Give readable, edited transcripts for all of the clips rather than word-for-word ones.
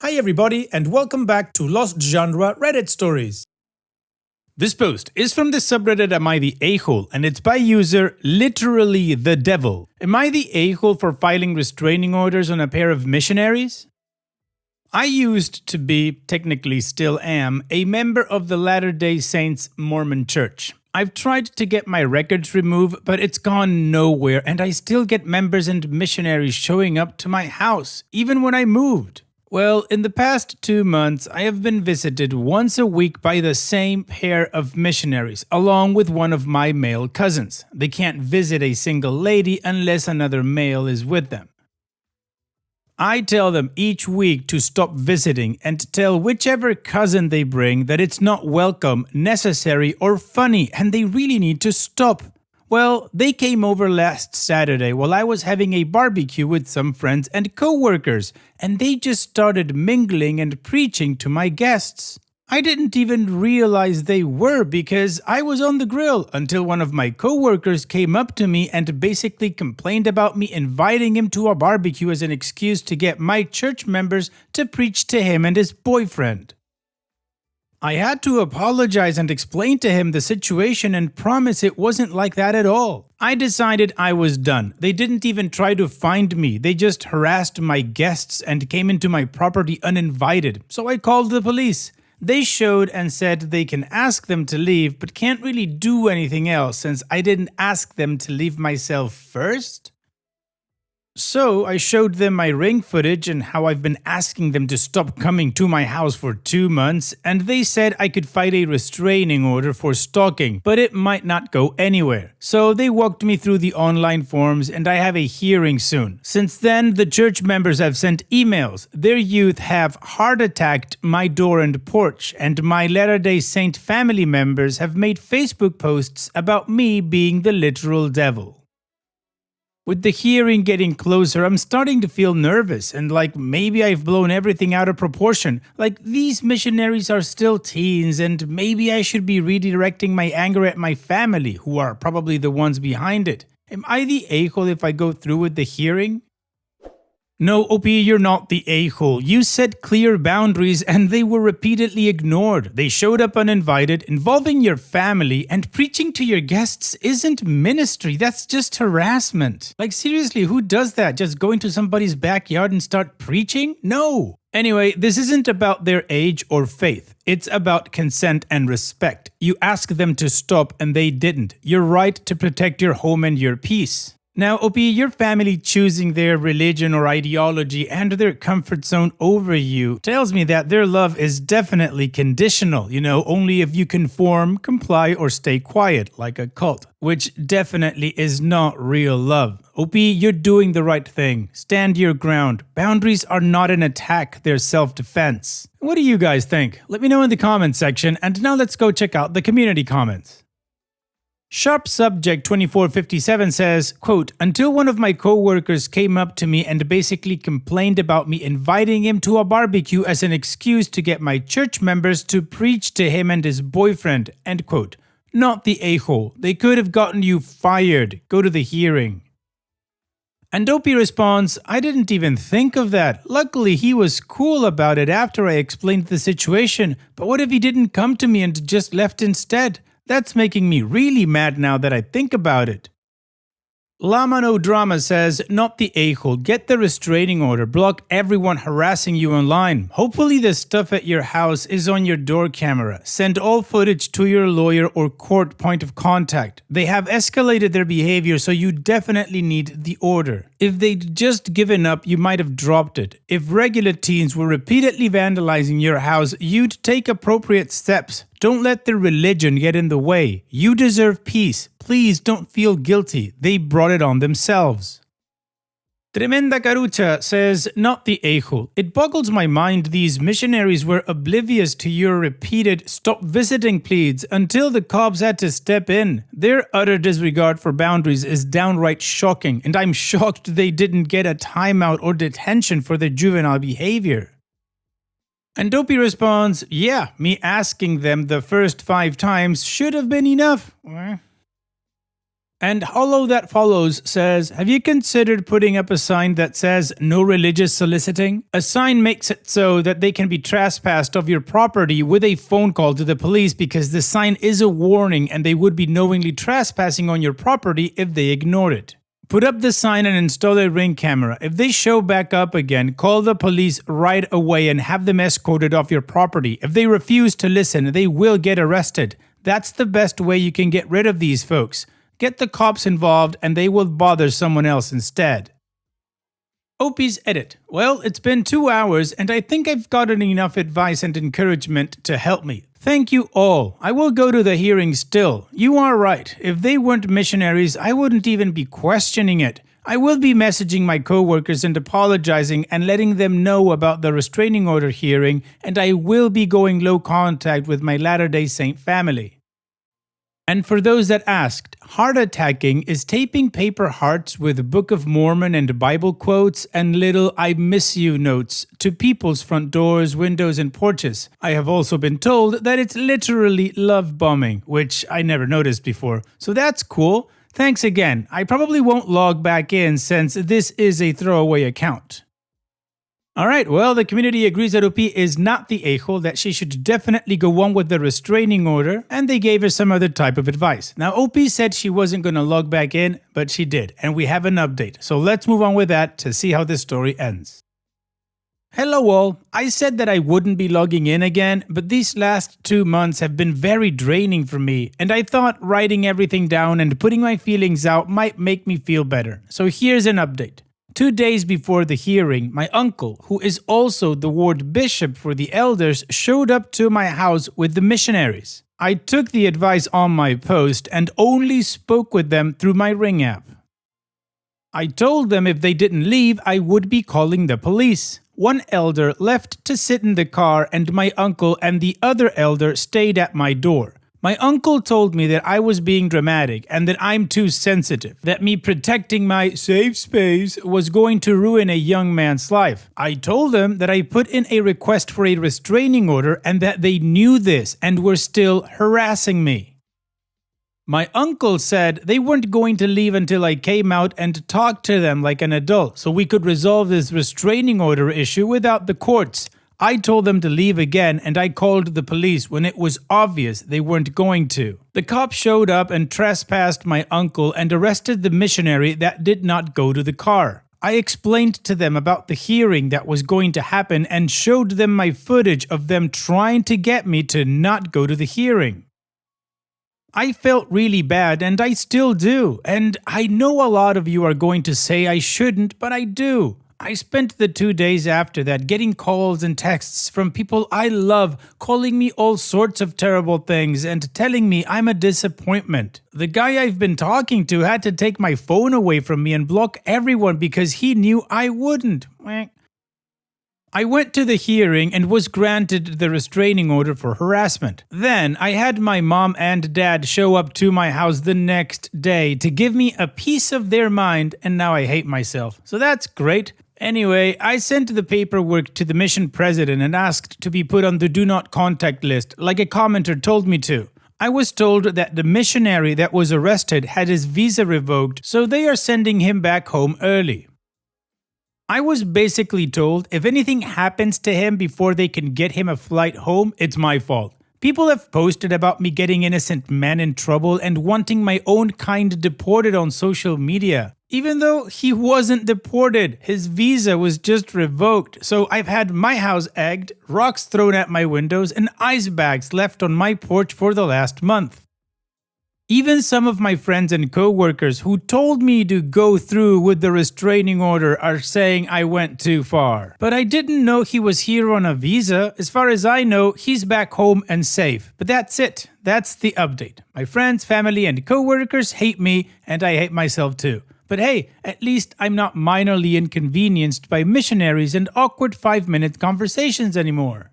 Hi everybody and welcome back to Lost Genre Reddit Stories. This post is from the subreddit Am I the A-hole and it's by user literally the devil. Am I the a-hole for filing restraining orders on a pair of missionaries? I used to be, technically still am, a member of the Latter-day Saints Mormon Church. I've tried to get my records removed, but it's gone nowhere and I still get members and missionaries showing up to my house, even when I moved. Well, in the past 2 months, I have been visited once a week by the same pair of missionaries, along with one of my male cousins. They can't visit a single lady unless another male is with them. I tell them each week to stop visiting and tell whichever cousin they bring that it's not welcome, necessary, or funny, and they really need to stop. Well, they came over last Saturday while I was having a barbecue with some friends and co-workers, and they just started mingling and preaching to my guests. I didn't even realize they were because I was on the grill until one of my co-workers came up to me and basically complained about me inviting him to a barbecue as an excuse to get my church members to preach to him and his boyfriend. I had to apologize and explain to him the situation and promise it wasn't like that at all. I decided I was done. They didn't even try to find me. They just harassed my guests and came into my property uninvited. So I called the police. They showed and said they can ask them to leave, but can't really do anything else since I didn't ask them to leave myself first. So I showed them my ring footage and how I've been asking them to stop coming to my house for 2 months, and they said I could fight a restraining order for stalking, but it might not go anywhere. So they walked me through the online forms and I have a hearing soon. Since then, the church members have sent emails. Their youth have heart attacked my door and porch, and my Latter-day Saint family members have made Facebook posts about me being the literal devil. With the hearing getting closer, I'm starting to feel nervous and like maybe I've blown everything out of proportion. Like these missionaries are still teens and maybe I should be redirecting my anger at my family, who are probably the ones behind it. Am I the a-hole if I go through with the hearing? No, OP, you're not the a-hole. You set clear boundaries and they were repeatedly ignored. They showed up uninvited, involving your family, and preaching to your guests isn't ministry, that's just harassment. Like seriously, who does that? Just go into somebody's backyard and start preaching? No! Anyway, this isn't about their age or faith. It's about consent and respect. You ask them to stop and they didn't. You're right to protect your home and your peace. Now, OP, your family choosing their religion or ideology and their comfort zone over you tells me that their love is definitely conditional, only if you conform, comply, or stay quiet, like a cult, which definitely is not real love. OP, you're doing the right thing. Stand your ground. Boundaries are not an attack, they're self-defense. What do you guys think? Let me know in the comments section, and now let's go check out the community comments. Sharp Subject 2457 says, quote, until one of my co-workers came up to me and basically complained about me inviting him to a barbecue as an excuse to get my church members to preach to him and his boyfriend, end quote. Not the a-hole. They could have gotten you fired. Go to the hearing. And Dopey responds, I didn't even think of that. Luckily, he was cool about it after I explained the situation, but what if he didn't come to me and just left instead? That's making me really mad now that I think about it. Lama No Drama says, not the a-hole, get the restraining order, block everyone harassing you online. Hopefully the stuff at your house is on your door camera. Send all footage to your lawyer or court point of contact. They have escalated their behavior, so you definitely need the order. If they'd just given up, you might have dropped it. If regular teens were repeatedly vandalizing your house, you'd take appropriate steps. Don't let their religion get in the way. You deserve peace. Please don't feel guilty. They brought it on themselves. Tremenda Carucha says, not the a-hole. It boggles my mind these missionaries were oblivious to your repeated stop visiting pleads until the cops had to step in. Their utter disregard for boundaries is downright shocking, and I'm shocked they didn't get a timeout or detention for their juvenile behavior. And Dopey responds, yeah, me asking them the first 5 times should have been enough. And Hollow that follows says, have you considered putting up a sign that says no religious soliciting? A sign makes it so that they can be trespassed of your property with a phone call to the police because the sign is a warning and they would be knowingly trespassing on your property if they ignore it. Put up the sign and install a ring camera. If they show back up again, call the police right away and have them escorted off your property. If they refuse to listen, they will get arrested. That's the best way you can get rid of these folks. Get the cops involved and they will bother someone else instead. Opie's edit. Well, it's been 2 hours and I think I've gotten enough advice and encouragement to help me. Thank you all. I will go to the hearing still. You are right. If they weren't missionaries, I wouldn't even be questioning it. I will be messaging my co-workers and apologizing and letting them know about the restraining order hearing, and I will be going low contact with my Latter-day Saint family. And for those that asked, heart attacking is taping paper hearts with Book of Mormon and Bible quotes and little I miss you notes to people's front doors, windows, and porches. I have also been told that it's literally love bombing, which I never noticed before. So that's cool. Thanks again. I probably won't log back in since this is a throwaway account. Alright, well, the community agrees that OP is not the a-hole, that she should definitely go on with the restraining order, and they gave her some other type of advice. Now, OP said she wasn't going to log back in, but she did, and we have an update. So let's move on with that to see how this story ends. Hello all, I said that I wouldn't be logging in again, but these last 2 months have been very draining for me, and I thought writing everything down and putting my feelings out might make me feel better. So here's an update. 2 days before the hearing, my uncle, who is also the ward bishop for the elders, showed up to my house with the missionaries. I took the advice on my post and only spoke with them through my Ring app. I told them if they didn't leave, I would be calling the police. One elder left to sit in the car and my uncle and the other elder stayed at my door. My uncle told me that I was being dramatic and that I'm too sensitive, that me protecting my safe space was going to ruin a young man's life. I told them that I put in a request for a restraining order and that they knew this and were still harassing me. My uncle said they weren't going to leave until I came out and talked to them like an adult so we could resolve this restraining order issue without the courts. I told them to leave again and I called the police when it was obvious they weren't going to. The cops showed up and trespassed my uncle and arrested the missionary that did not go to the car. I explained to them about the hearing that was going to happen and showed them my footage of them trying to get me to not go to the hearing. I felt really bad and I still do, and I know a lot of you are going to say I shouldn't, but I do. I spent the 2 days after that getting calls and texts from people I love, calling me all sorts of terrible things and telling me I'm a disappointment. The guy I've been talking to had to take my phone away from me and block everyone because he knew I wouldn't. I went to the hearing and was granted the restraining order for harassment. Then I had my mom and dad show up to my house the next day to give me a piece of their mind, and now I hate myself. So that's great. Anyway, I sent the paperwork to the mission president and asked to be put on the do not contact list, like a commenter told me to. I was told that the missionary that was arrested had his visa revoked, so they are sending him back home early. I was basically told if anything happens to him before they can get him a flight home, it's my fault. People have posted about me getting innocent men in trouble and wanting my own kind deported on social media. Even though he wasn't deported, his visa was just revoked. So I've had my house egged, rocks thrown at my windows, and ice bags left on my porch for the last month. Even some of my friends and co-workers who told me to go through with the restraining order are saying I went too far. But I didn't know he was here on a visa. As far as I know, he's back home and safe. But that's it. That's the update. My friends, family, and co-workers hate me, and I hate myself too. But hey, at least I'm not minorly inconvenienced by missionaries and awkward 5-minute conversations anymore.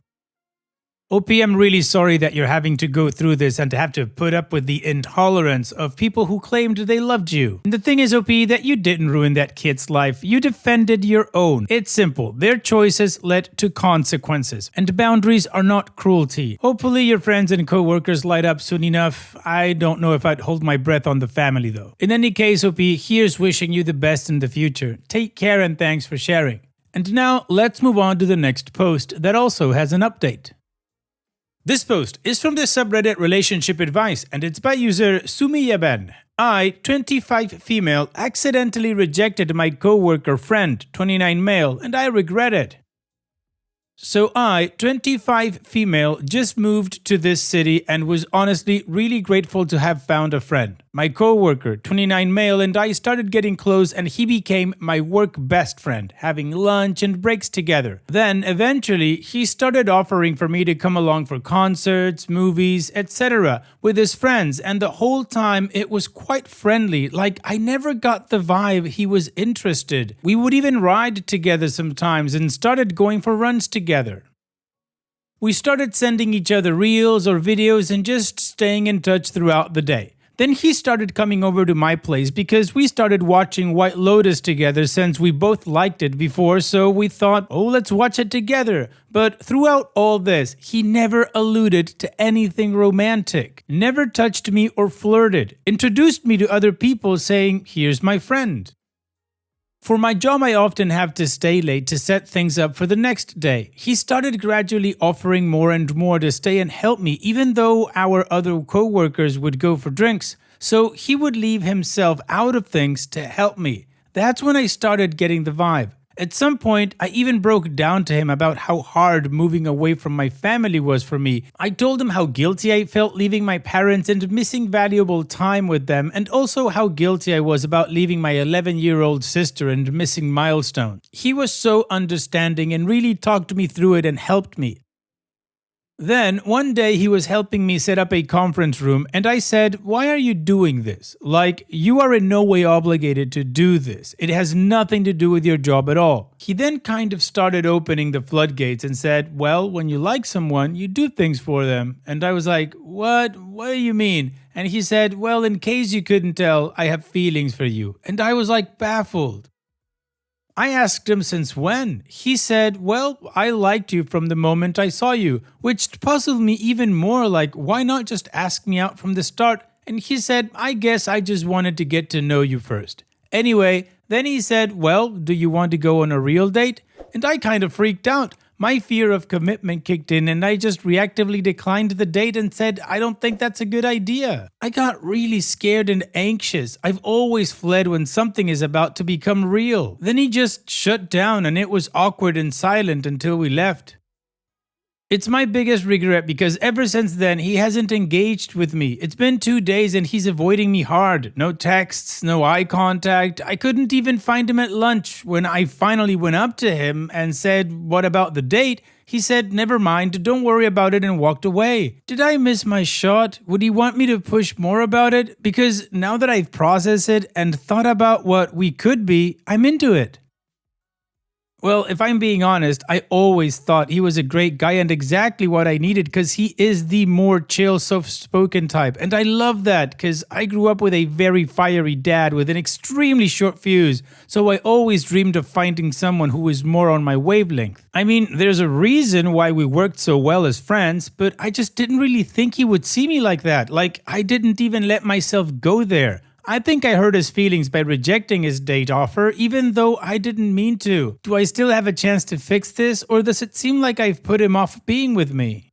OP, I'm really sorry that you're having to go through this and to have to put up with the intolerance of people who claimed they loved you. And the thing is, OP, that you didn't ruin that kid's life. You defended your own. It's simple. Their choices led to consequences. And boundaries are not cruelty. Hopefully your friends and co-workers light up soon enough. I don't know if I'd hold my breath on the family though. In any case, OP, here's wishing you the best in the future. Take care and thanks for sharing. And now let's move on to the next post that also has an update. This post is from the subreddit Relationship Advice and it's by user Sumiyaben. I, 25 female, accidentally rejected my co-worker friend, 29 male, and I regret it. So I, 25 female, just moved to this city and was honestly really grateful to have found a friend. My co-worker, 29 male, and I started getting close and he became my work best friend, having lunch and breaks together. Then, eventually, he started offering for me to come along for concerts, movies, etc. with his friends, and the whole time it was quite friendly, like I never got the vibe he was interested. We would even ride together sometimes and started going for runs together. We started sending each other reels or videos and just staying in touch throughout the day. Then he started coming over to my place because we started watching White Lotus together since we both liked it before, so we thought, oh, let's watch it together. But throughout all this, he never alluded to anything romantic, never touched me or flirted, introduced me to other people saying, here's my friend. For my job, I often have to stay late to set things up for the next day. He started gradually offering more and more to stay and help me, even though our other co-workers would go for drinks. So he would leave himself out of things to help me. That's when I started getting the vibe. At some point, I even broke down to him about how hard moving away from my family was for me. I told him how guilty I felt leaving my parents and missing valuable time with them, and also how guilty I was about leaving my 11-year-old sister and missing milestones. He was so understanding and really talked me through it and helped me. Then, one day he was helping me set up a conference room and I said, why are you doing this? Like, you are in no way obligated to do this. It has nothing to do with your job at all. He then kind of started opening the floodgates and said, well, when you like someone, you do things for them. And I was like, what? What do you mean? And he said, well, in case you couldn't tell, I have feelings for you. And I was like baffled. I asked him since when. He said, well, I liked you from the moment I saw you, which puzzled me even more, like, why not just ask me out from the start? And he said, I guess I just wanted to get to know you first. Anyway, then he said, well, do you want to go on a real date? And I kind of freaked out. My fear of commitment kicked in and I just reactively declined the date and said, I don't think that's a good idea. I got really scared and anxious. I've always fled when something is about to become real. Then he just shut down and it was awkward and silent until we left. It's my biggest regret because ever since then, he hasn't engaged with me. It's been 2 days and he's avoiding me hard. No texts, no eye contact. I couldn't even find him at lunch. When I finally went up to him and said, what about the date? He said, never mind, don't worry about it, and walked away. Did I miss my shot? Would he want me to push more about it? Because now that I've processed it and thought about what we could be, I'm into it. Well, if I'm being honest, I always thought he was a great guy and exactly what I needed because he is the more chill, soft-spoken type. And I love that because I grew up with a very fiery dad with an extremely short fuse. So I always dreamed of finding someone who was more on my wavelength. I mean, there's a reason why we worked so well as friends, but I just didn't really think he would see me like that. Like, I didn't even let myself go there. I think I hurt his feelings by rejecting his date offer, even though I didn't mean to. Do I still have a chance to fix this, or does it seem like I've put him off being with me?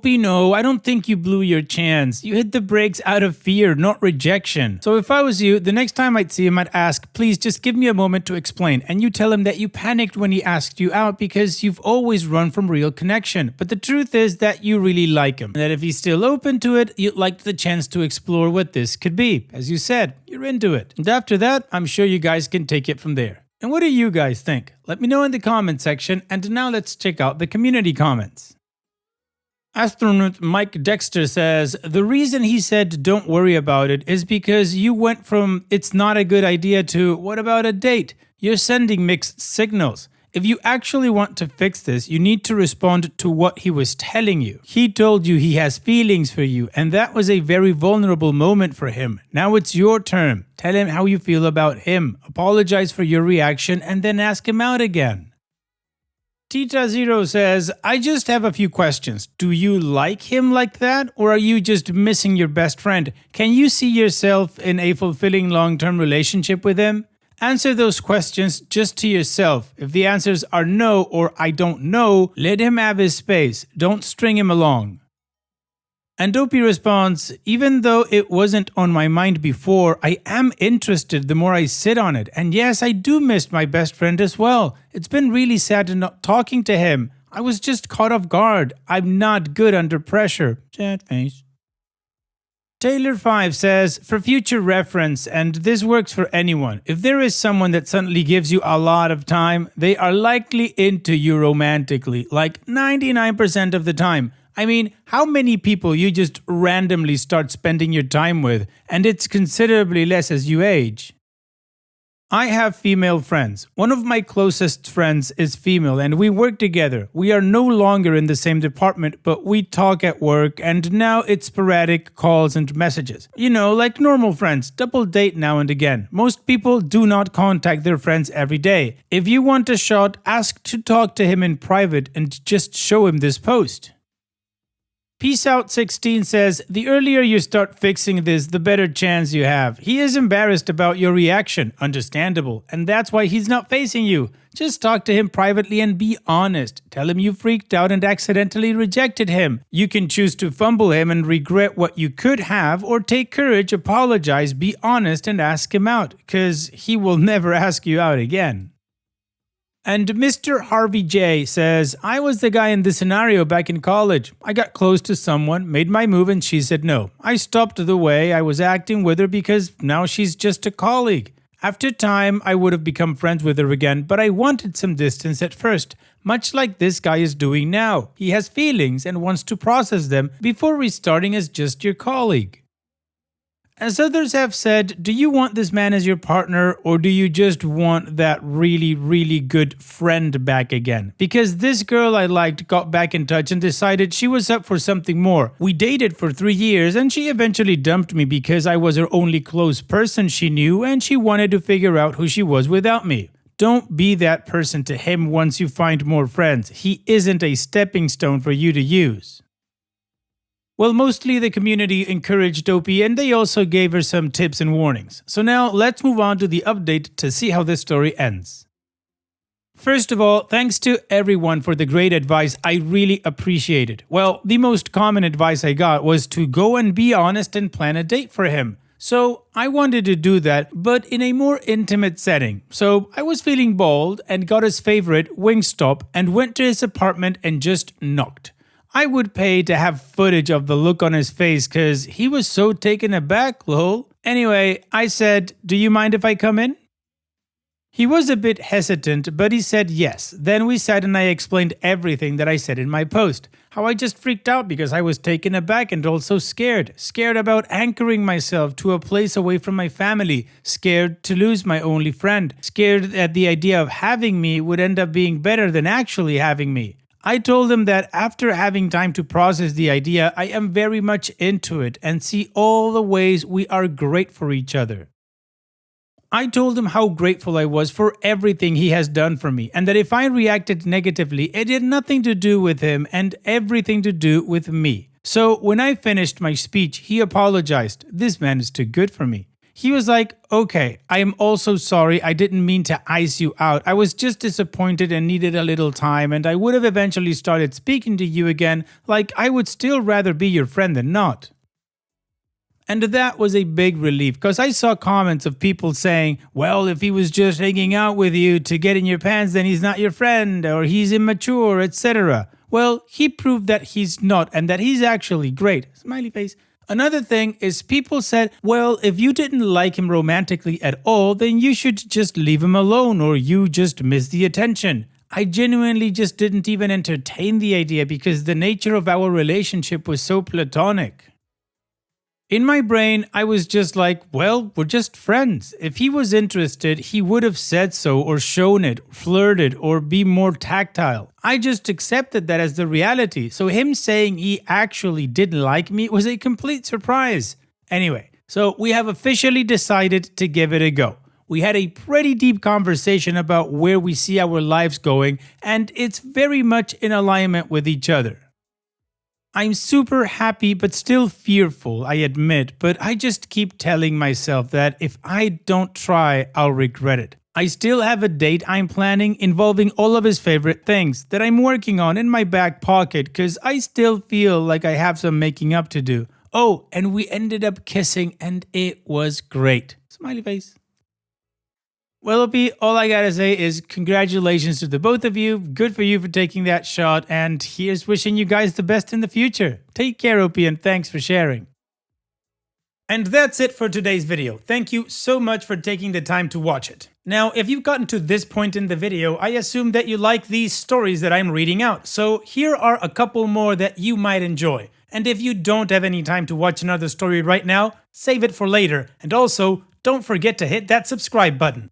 No, I don't think you blew your chance. You hit the brakes out of fear, not rejection. So if I was you, the next time I'd see him, I'd ask, please just give me a moment to explain. And you tell him that you panicked when he asked you out because you've always run from real connection. But the truth is that you really like him. And that if he's still open to it, you'd like the chance to explore what this could be. As you said, you're into it. And after that, I'm sure you guys can take it from there. And what do you guys think? Let me know in the comment section. And now let's check out the community comments. Astronaut Mike Dexter says, the reason he said don't worry about it is because you went from it's not a good idea to what about a date? You're sending mixed signals. If you actually want to fix this, you need to respond to what he was telling you. He told you he has feelings for you, and that was a very vulnerable moment for him. Now it's your turn. Tell him how you feel about him. Apologize for your reaction, and then ask him out again. Tita Zero says, I just have a few questions. Do you like him like that? Or are you just missing your best friend? Can you see yourself in a fulfilling long-term relationship with him? Answer those questions just to yourself. If the answers are no or I don't know, let him have his space. Don't string him along. And Dopey responds, even though it wasn't on my mind before, I am interested the more I sit on it. And yes, I do miss my best friend as well. It's been really sad not talking to him. I was just caught off guard. I'm not good under pressure. Sad face. Taylor5 says, for future reference, and this works for anyone, if there is someone that suddenly gives you a lot of time, they are likely into you romantically, like 99% of the time. I mean, how many people you just randomly start spending your time with, and it's considerably less as you age? I have female friends. One of my closest friends is female, and we work together. We are no longer in the same department, but we talk at work, and now it's sporadic calls and messages. You know, like normal friends, double date now and again. Most people do not contact their friends every day. If you want a shot, ask to talk to him in private and just show him this post. Peace Out 16 says, the earlier you start fixing this, the better chance you have. He is embarrassed about your reaction, understandable, and that's why he's not facing you. Just talk to him privately and be honest. Tell him you freaked out and accidentally rejected him. You can choose to fumble him and regret what you could have, or take courage, apologize, be honest, and ask him out, because he will never ask you out again. And Mr. Harvey J says, I was the guy in this scenario back in college. I got close to someone, made my move, and she said no. I stopped the way I was acting with her because now she's just a colleague. After time, I would have become friends with her again, but I wanted some distance at first, much like this guy is doing now. He has feelings and wants to process them before restarting as just your colleague. As others have said, do you want this man as your partner, or do you just want that really, really good friend back again? Because this girl I liked got back in touch and decided she was up for something more. We dated for 3 years and she eventually dumped me because I was her only close person she knew and she wanted to figure out who she was without me. Don't be that person to him once you find more friends. He isn't a stepping stone for you to use. Well, mostly the community encouraged Dopey, and they also gave her some tips and warnings. So now let's move on to the update to see how this story ends. First of all, thanks to everyone for the great advice. I really appreciate it. Well, the most common advice I got was to go and be honest and plan a date for him. So I wanted to do that, but in a more intimate setting. So I was feeling bold and got his favorite, Wingstop, and went to his apartment and just knocked. I would pay to have footage of the look on his face because he was so taken aback, lol. Anyway, I said, do you mind if I come in? He was a bit hesitant, but he said yes. Then we sat and I explained everything that I said in my post. How I just freaked out because I was taken aback and also scared. Scared about anchoring myself to a place away from my family. Scared to lose my only friend. Scared that the idea of having me would end up being better than actually having me. I told him that after having time to process the idea, I am very much into it and see all the ways we are great for each other. I told him how grateful I was for everything he has done for me, and that if I reacted negatively, it had nothing to do with him and everything to do with me. So when I finished my speech, he apologized. This man is too good for me. He was like, okay, I am also sorry, I didn't mean to ice you out. I was just disappointed and needed a little time, and I would have eventually started speaking to you again, like I would still rather be your friend than not. And that was a big relief, because I saw comments of people saying, well, if he was just hanging out with you to get in your pants, then he's not your friend, or he's immature, etc. Well, he proved that he's not, and that he's actually great. Smiley face. Another thing is people said, well, if you didn't like him romantically at all, then you should just leave him alone, or you just miss the attention. I genuinely just didn't even entertain the idea because the nature of our relationship was so platonic. In my brain, I was just like, well, we're just friends. If he was interested, he would have said so or shown it, flirted, or be more tactile. I just accepted that as the reality, so him saying he actually didn't like me was a complete surprise. Anyway, so we have officially decided to give it a go. We had a pretty deep conversation about where we see our lives going, and it's very much in alignment with each other. I'm super happy but still fearful, I admit, but I just keep telling myself that if I don't try, I'll regret it. I still have a date I'm planning involving all of his favorite things that I'm working on in my back pocket because I still feel like I have some making up to do. Oh, and we ended up kissing and it was great. Smiley face. Well, Opie, all I gotta say is congratulations to the both of you. Good for you for taking that shot, and here's wishing you guys the best in the future. Take care, Opie, and thanks for sharing. And that's it for today's video. Thank you so much for taking the time to watch it. Now, if you've gotten to this point in the video, I assume that you like these stories that I'm reading out. So here are a couple more that you might enjoy. And if you don't have any time to watch another story right now, save it for later. And also, don't forget to hit that subscribe button.